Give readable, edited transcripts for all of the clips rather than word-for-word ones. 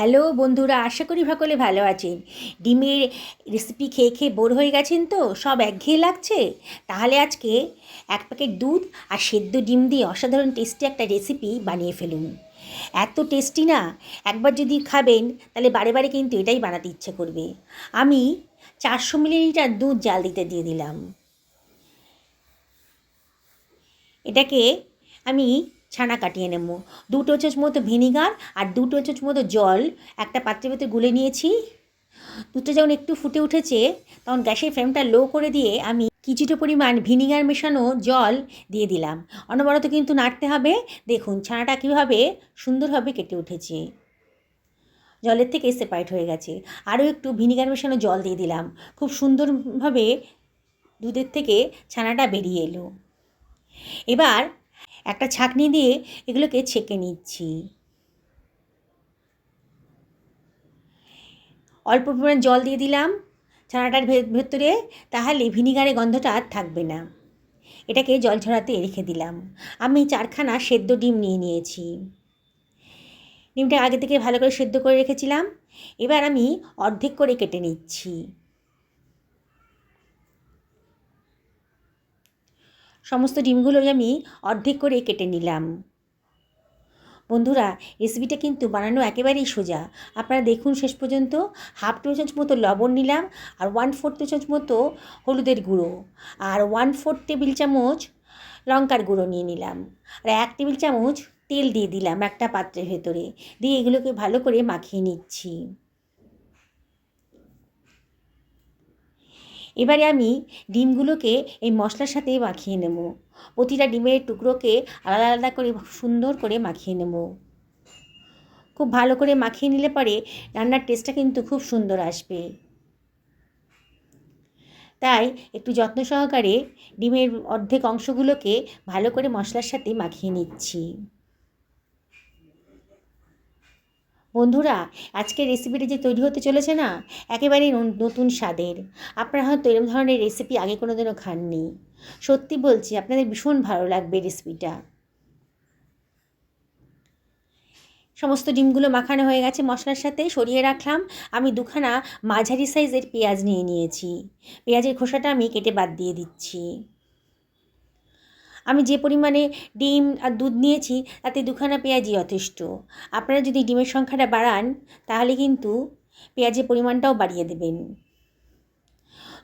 Hello বন্ধুরা, আশা করি সকলে ভালো আছেন। ডিমের রেসিপি খেয়ে খেয়ে বোর হয়ে গেছেন তো, সব একঘেয়ে লাগছে। তাহলে আজকে এক প্যাকেট দুধ আর সেদ্ধ ডিম দিয়ে অসাধারণ টেস্টি একটা রেসিপি বানিয়ে ফেলুন। এত টেস্টি না, একবার যদি খাবেন তাহলে বারে বারে কিন্তু এটাই বানাতে ইচ্ছে করবে। আমি 400 মিলিলিটার দুধ জাল দিতে দিয়ে দিলাম। এটাকে আমি ছানা কাটিয়ে নেব। 2 টো চামচ মতো ভিনিগার আর 2 টো চামচ মতো জল একটা পাত্রের ভেতরে গুলে নিয়েছি। দুধটা যখন একটু ফুটে উঠেছে তখন গ্যাসের ফ্লেমটা লো করে দিয়ে আমি কিছুটা পরিমাণ ভিনিগার মেশানো জল দিয়ে দিলাম। অনবরত কিন্তু নাড়তে হবে। দেখুন ছানাটা কীভাবে সুন্দরভাবে কেটে উঠেছে, জলের থেকে সেপারেট হয়ে গেছে। আরও একটু ভিনিগার মেশানো জল দিয়ে দিলাম। খুব সুন্দরভাবে দুধের থেকে ছানাটা বেরিয়ে এলো। এবার একটা ছাঁকনি দিয়ে এগুলোকে ছেঁকে নিচ্ছি। অল্প পরিমাণ জল দিয়ে দিলাম ছানাটার ভেতরে, তাহলে ভিনিগারের গন্ধটা আর থাকবে না। এটাকে জল ঝরাতে রেখে দিলাম। আমি 4খানা সেদ্ধ ডিম নিয়ে নিয়েছি। ডিমটা আগে থেকে ভালো করে সেদ্ধ করে রেখেছিলাম। এবার আমি অর্ধেক করে কেটে নিচ্ছি। সমস্ত ডিমগুলোই আমি অর্ধেক করে কেটে নিলাম। বন্ধুরা, রেসিপিটা কিন্তু বানানো একেবারেই সোজা। আপনারা দেখুন শেষ পর্যন্ত। 1/2 টো চামচ মতো লবণ নিলাম, আর 1/4 টো চামচ মতো হলুদের গুঁড়ো, আর 1/4 টেবিল চামচ লঙ্কার গুঁড়ো নিয়ে নিলাম, আর 1 টেবিল চামচ তেল দিয়ে দিলাম একটা পাত্রের ভেতরে। দিয়ে এগুলোকে ভালো করে মাখিয়ে নিচ্ছি। এবারে আমি ডিমগুলোকে এই মশলার সাথে মাখিয়ে নেব। প্রতিটা ডিমের টুকরোকে আলাদা আলাদা করে সুন্দর করে মাখিয়ে নেব। খুব ভালো করে মাখিয়ে নিলে পরে রান্নার টেস্টটা কিন্তু খুব সুন্দর আসবে। তাই একটু যত্ন সহকারে ডিমের অর্ধেক অংশগুলোকে ভালো করে মশলার সাথে মাখিয়ে নিচ্ছি। বন্ধুরা, আজকের রেসিপিটা যে তৈরি হতে চলেছে না, একেবারেই নতুন স্বাদের। আপনারা হয়তো এরকম ধরনের রেসিপি আগে কোনো দিনও খাননি। সত্যি বলছি, আপনাদের ভীষণ ভালো লাগবে রেসিপিটা। সমস্ত ডিমগুলো মাখানো হয়ে গেছে, মশলার সাথে সরিয়ে রাখলাম। আমি 2খানা মাঝারি সাইজের পেঁয়াজ নিয়ে নিয়েছি। পেঁয়াজের খোসাটা আমি কেটে বাদ দিয়ে দিচ্ছি। আমি যে পরিমাণে ডিম আর দুধ নিয়েছি তাতে 2খানা পেঁয়াজই যথেষ্ট। আপনারা যদি ডিমের সংখ্যাটা বাড়ান তাহলে কিন্তু পেঁয়াজের পরিমাণটাও বাড়িয়ে দেবেন।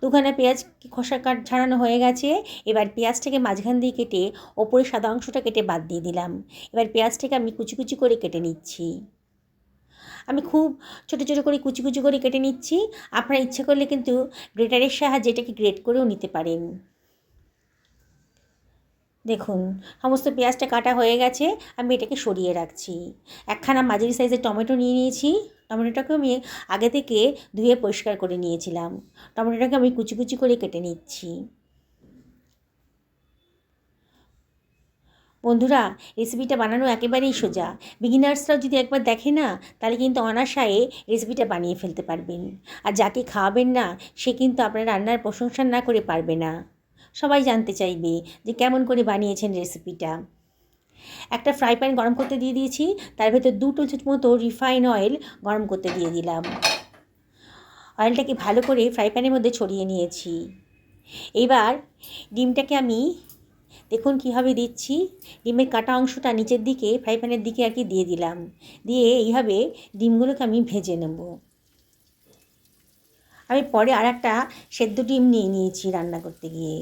2খানা পেঁয়াজ খোসা ছাড়ানো হয়ে গেছে। এবার পেঁয়াজটাকে মাঝখান দিয়ে কেটে ওপরে সাদা অংশটা কেটে বাদ দিয়ে দিলাম। এবার পেঁয়াজটাকে আমি কুচি কুচি করে কেটে নিচ্ছি। আমি খুব ছোটো ছোটো করে কুচি কুচি করে কেটে নিচ্ছি। আপনারা ইচ্ছে করলে কিন্তু গ্রেটারের সাহায্যে এটাকে গ্রেট করেও নিতে পারেন। দেখুন সমস্ত পেঁয়াজটা কাটা হয়ে গেছে। আমি এটাকে সরিয়ে রাখছি। 1খানা মাঝারি সাইজের টমেটো নিয়ে নিয়েছি। টমেটোটাকে আমি আগে থেকে ধুয়ে পরিষ্কার করে নিয়েছিলাম। টমেটোটাকে আমি কুচি কুচি করে কেটে নিচ্ছি। বন্ধুরা, রেসিপিটা বানানো একেবারেই সোজা। বিগিনার্সরাও যদি একবার দেখে না, তাহলে কিন্তু অনায়াসে রেসিপিটা বানিয়ে ফেলতে পারবেন। আর যাকে খাওয়াবেন না, সে কিন্তু আপনার রান্নার প্রশংসা না করে পারবে না। সবাই জানতে চাইবে যে কেমন করে বানিয়েছেন রেসিপিটা। একটা ফ্রাই প্যান গরম করতে দিয়ে দিয়েছি। তার ভেতর 2 টো চামচ মতো রিফাইন অয়েল গরম করতে দিয়ে দিলাম। অয়েলটাকে ভালো করে ফ্রাই প্যানের মধ্যে ছড়িয়ে নিয়েছি। এবার ডিমটাকে আমি দেখুন কীভাবে দিচ্ছি। ডিমের কাটা অংশটা নিচের দিকে ফ্রাই প্যানের দিকে আর কি দিয়ে দিলাম। দিয়ে এইভাবে ডিমগুলোকে আমি ভেজে নেব। আমি পরে আর একটা সেদ্ধ ডিম নিয়ে নিয়েছি রান্না করতে গিয়ে,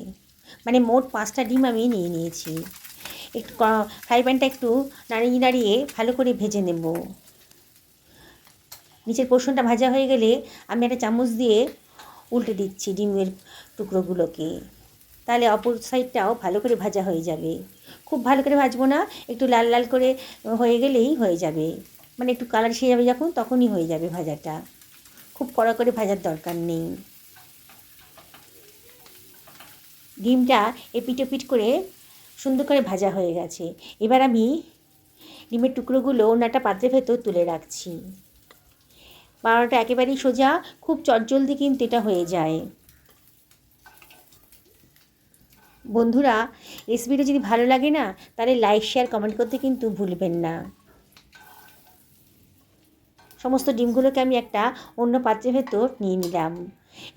মানে মোট 5টা ডিম আমি নিয়ে নিয়েছি। একটু ফ্রাই প্যানটা একটু নাড়িয়ে নাড়িয়ে ভালো করে ভেজে নেব। নিচের পোর্শনটা ভাজা হয়ে গেলে আমি একটা চামচ দিয়ে উল্টে দিচ্ছি ডিমের টুকরোগুলোকে। তাহলে অপর সাইডটাও ভালো করে ভাজা হয়ে যাবে। খুব ভালো করে ভাজবো না, একটু লাল লাল করে হয়ে গেলেই হয়ে যাবে। মানে একটু কালার এসে যাবে যখন, তখনই হয়ে যাবে ভাজাটা। খুব কড়া করে ভাজার দরকার নেই। ডিমটা এপিট ওপিট করে সুন্দর করে ভাজা হয়ে গেছে। এবার আমি ডিমের টুকরোগুলো অন্য একটা পাত্রের ভেতর তুলে রাখছি। বানানোটা একেবারেই সোজা, খুব চটজলদি কিন্তু এটা হয়ে যায়। বন্ধুরা, রেসিপিটা যদি ভালো লাগে না, তাহলে লাইক শেয়ার কমেন্ট করতে কিন্তু ভুলবেন না। সমস্ত ডিমগুলোকে আমি একটা অন্য পাত্রের ভেতর নিয়ে নিলাম।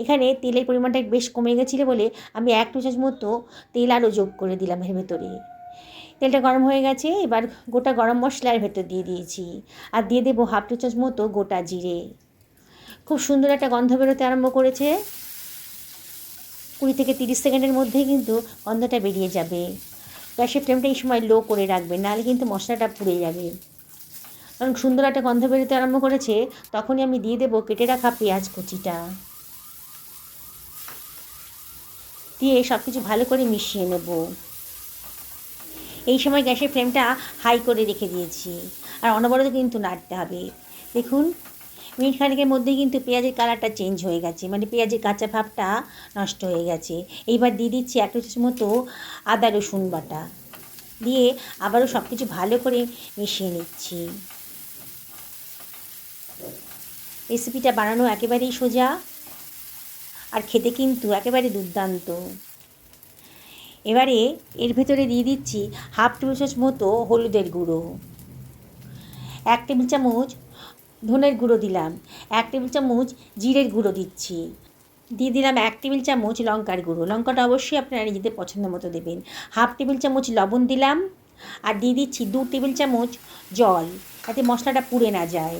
এখানে তেলের পরিমাণটা বেশ কমে গেছিলো বলে আমি 1 টেবিল চামচ মতো তেল আরও যোগ করে দিলাম এর ভেতরে। তেলটা গরম হয়ে গেছে, এবার গোটা গরম মশলা এর ভেতর দিয়ে দিয়েছি, আর দিয়ে দেবো 1/2 টেবিল চামচ মতো গোটা জিরে। খুব সুন্দর একটা গন্ধ বেরোতে আরম্ভ করেছে। 20 থেকে 30 সেকেন্ডের মধ্যেই কিন্তু গন্ধটা বেরিয়ে যাবে। গ্যাসের ফ্লেমটা এই সময় লো করে রাখবেন, নাহলে কিন্তু মশলাটা পুড়ে যাবে। কারণ সুন্দর একটা গন্ধ বেরোতে আরম্ভ করেছে, তখনই আমি দিয়ে দেবো কেটে রাখা পেঁয়াজ কুচিটা। দিয়ে সব কিছু ভালো করে মিশিয়ে নেব। এই সময় গ্যাসের ফ্লেমটা হাই করে রেখে দিয়েছি, আর অনবরত কিন্তু নাড়তে হবে। দেখুন মিনিট খানেকের মধ্যেই কিন্তু পেঁয়াজের কালারটা চেঞ্জ হয়ে গেছে, মানে পেঁয়াজের কাঁচা ভাবটা নষ্ট হয়ে গেছে। এইবার দিয়ে দিচ্ছি 1 টেবিল চামচ মতো আদা রসুন বাটা, দিয়ে আবারও সব কিছু ভালো করে মিশিয়ে নিচ্ছি। রেসিপিটা বানানো একেবারেই সোজা, আর খেতে কিন্তু একেবারে দুর্দান্ত। এবারে এর ভেতরে দিয়ে দিচ্ছি 1/2 টেবিল চামচ মতো হলুদের গুঁড়ো, 1 টেবিল চামচ ধনের গুঁড়ো দিলাম, 1 টেবিল চামচ জিরের গুঁড়ো দিচ্ছি, দিয়ে দিলাম 1 টেবিল চামচ লঙ্কার গুঁড়ো। লঙ্কাটা অবশ্যই আপনারা নিজেদের পছন্দ মতো দেবেন। 1/2 টেবিল চামচ লবণ দিলাম, আর দিয়ে দিচ্ছি 2 টেবিল চামচ জল, যাতে মশলাটা পুড়ে না যায়।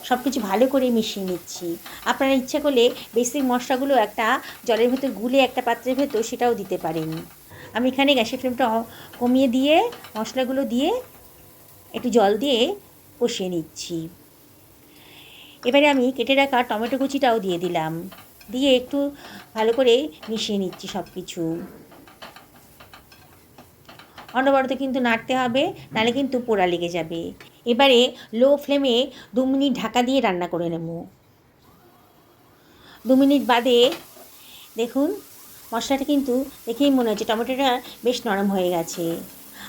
সব কিছু ভালো করে মিশিয়ে নিচ্ছি। আপনারা ইচ্ছা করলে বেসিক মশলাগুলো একটা জলের ভেতর গুলে একটা পাত্রের ভেতর সেটাও দিতে পারেন। আমি এখানে গ্যাসের ফ্লেমটা কমিয়ে দিয়ে মশলাগুলো দিয়ে একটু জল দিয়ে কষিয়ে নিচ্ছি। এবারে আমি কেটে রাখা টমেটো কুচিটাও দিয়ে দিলাম, দিয়ে একটু ভালো করে মিশিয়ে নিচ্ছি সব কিছু। অনবরত কিন্তু নাড়তে হবে, নাহলে কিন্তু পোড়া লেগে যাবে। এবারে লো ফ্লেমে 2 মিনিট ঢাকা দিয়ে রান্না করে নেব। 2 মিনিট বাদে দেখুন মশলাটা কিন্তু দেখেই মনে হচ্ছে টমেটোটা বেশ নরম হয়ে গেছে।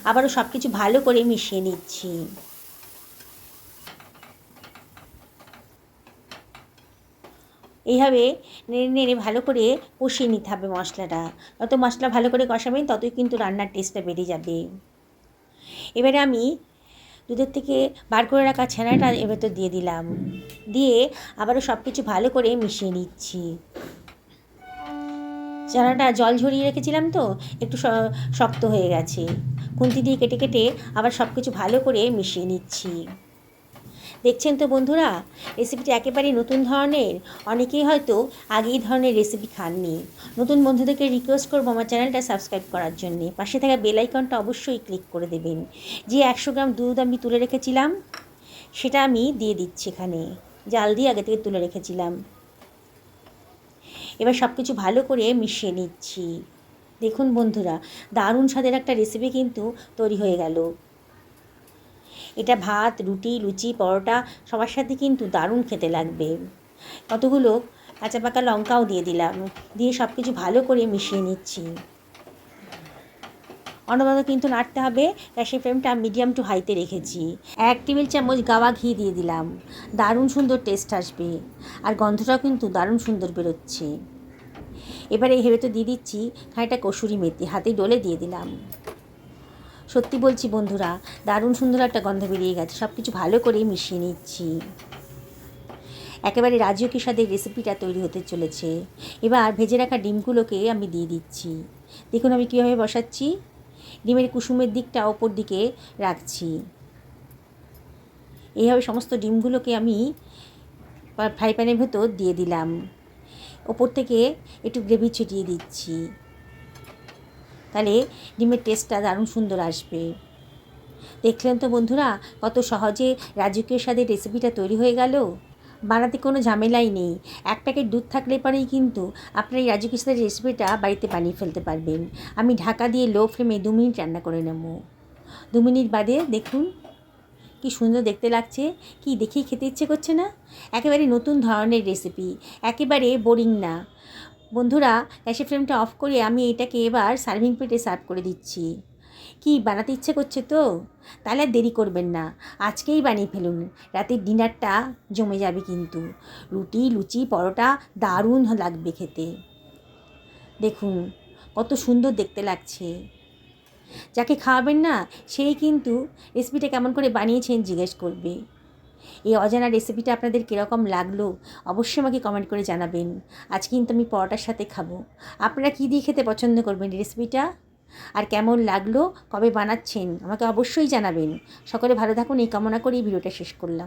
আবারও সব কিছু ভালো করে মিশিয়ে নিচ্ছি। এইভাবে নেড়ে নেড়ে ভালো করে কষিয়ে নিতে হবে মশলাটা। যত মশলা ভালো করে কষাবেন ততই কিন্তু রান্নার টেস্টটা বেড়ে যাবে। এবারে আমি দুধের থেকে বার করে রাখা ছানাটা এর ভেতর দিয়ে দিলাম, দিয়ে আবারও সব কিছু ভালো করে মিশিয়ে নিচ্ছি। ছানাটা জল ঝরিয়ে রেখেছিলাম তো একটু শক্ত হয়ে গেছে। খুন্তি দিয়ে কেটে কেটে আবার সব কিছু ভালো করে মিশিয়ে নিচ্ছি। দেখছেন তো বন্ধুরা, রেসিপিটা একেবারেই নতুন ধরনের। অনেকেই হয়তো আগে এই ধরনের রেসিপি খাননি। নতুন বন্ধুদেরকে রিকোয়েস্ট করবো আমার চ্যানেলটা সাবস্ক্রাইব করার জন্যে। পাশে থাকা বেল আইকনটা অবশ্যই ক্লিক করে দেবেন। যে 100 গ্রাম দুধ আমি তুলে রেখেছিলাম সেটা আমি দিয়ে দিচ্ছি এখানে, জাল দিয়ে আগে থেকে তুলে রেখেছিলাম। এবার সব কিছু ভালো করে মিশিয়ে নিচ্ছি। দেখুন বন্ধুরা, দারুণ স্বাদের একটা রেসিপি কিন্তু তৈরি হয়ে গেল। এটা ভাত, রুটি, লুচি, পরোটা সবার সাথে কিন্তু দারুণ খেতে লাগবে। কতগুলো কাঁচা পাকা লঙ্কাও দিয়ে দিলাম, দিয়ে সব কিছু ভালো করে মিশিয়ে নিচ্ছি। অনবরত কিন্তু নাড়তে হবে। গ্যাসের ফ্লেমটা মিডিয়াম টু হাইতে রেখেছি। 1 টেবিল চামচ গাওয়া ঘি দিয়ে দিলাম, দারুণ সুন্দর টেস্ট আসবে, আর গন্ধটাও কিন্তু দারুণ সুন্দর বেরোচ্ছে। এবারে এর ভেতর দিয়ে দিচ্ছি খানিকটা কসুরি মেথি, হাতে ডলে দিয়ে দিলাম। সত্যি বলছি বন্ধুরা, দারুণ সুন্দর একটা গন্ধ বেরিয়ে গেছে। সব কিছু ভালো করে মিশিয়ে নিচ্ছি। একেবারে রাজকীয় স্বাদের রেসিপিটা তৈরি হতে চলেছে। এবার ভেজে রাখা ডিমগুলোকে আমি দিয়ে দিচ্ছি। দেখুন আমি কীভাবে বসাচ্ছি। ডিমের কুসুমের দিকটা ওপর দিকে রাখছি। এইভাবে সমস্ত ডিমগুলোকে আমি ফ্রাই প্যানের ভেতর দিয়ে দিলাম। ওপর থেকে একটু গ্রেভি ছিটিয়ে দিচ্ছি, তাহলে ডিমের টেস্টটা দারুণ সুন্দর আসবে। দেখলেন তো বন্ধুরা, কত সহজে রাজকীয় স্বাদের রেসিপিটা তৈরি হয়ে গেল। বানাতে কোনো ঝামেলাই নেই। 1 প্যাকেট দুধ থাকলে পরেই কিন্তু আপনার এই রাজকীয় স্বাদের রেসিপিটা বাড়িতে বানিয়ে ফেলতে পারবেন। আমি ঢাকা দিয়ে লো ফ্লেমে 2 মিনিট রান্না করে নেব। 2 মিনিট বাদে দেখুন কি সুন্দর দেখতে লাগছে। কি দেখেই খেতে ইচ্ছে করছে না? একেবারে নতুন ধরনের রেসিপি, একেবারে বোরিং না। বন্ধুরা, গ্যাসের ফ্লেমটা অফ করে আমি এটাকে এবার সার্ভিং প্লেটে সার্ভ করে দিচ্ছি। কি বানাতে ইচ্ছে করছে তো? তাহলে আর দেরি করবেন না, আজকেই বানিয়ে ফেলুন। রাতের ডিনারটা জমে যাবে কিন্তু। রুটি, লুচি, পরোটা দারুণ লাগবে খেতে। দেখুন কত সুন্দর দেখতে লাগছে। যাকে খাওয়াবেন না সেই কিন্তু রেসিপিটা কেমন করে বানিয়েছেন জিজ্ঞেস করবে। এই অজানা রেসিপিটা আপনাদের কীরকম লাগলো অবশ্যই আমাকে কমেন্ট করে জানাবেন। আজ কিন্তু আমি পরোটার সাথে খাবো। আপনারা কী দিয়ে খেতে পছন্দ করবেন এই রেসিপিটা? আর কেমন লাগলো, কবে বানাচ্ছেন আমাকে অবশ্যই জানাবেন। সকলে ভালো থাকুন এই কামনা করে এই ভিডিওটা শেষ করলাম।